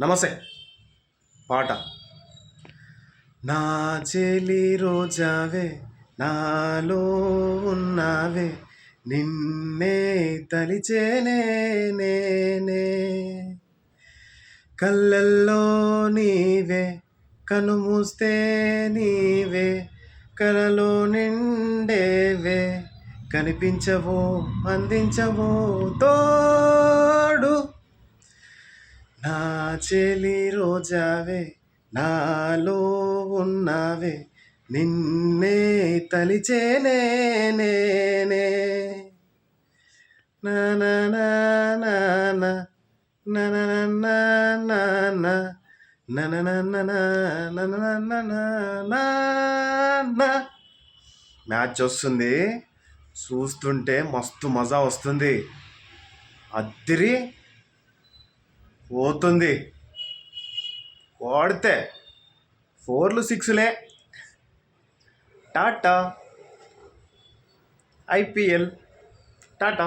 నమస్తే. పాట. నా చెలి రోజావే నాలో ఉన్నావే, నిన్నే తలిచేనే నేనే. కళ్ళల్లో నీవే, కనుమూస్తే నీవే, కలలో నిండేవే, కనిపించవో అందించవో తోడు. నా చెలి రోజావే నాలో ఉన్నావే, నిన్నే తలిచేనే నేనే. నా నా నా నా నా నా నా నా నా. మ్యాచ్ వస్తుంది, చూస్తుంటే మస్తు మజా వస్తుంది. అద్దిరి పోతుంది, ఓడితే 4లు 6లే. టాటా. IPL టాటా.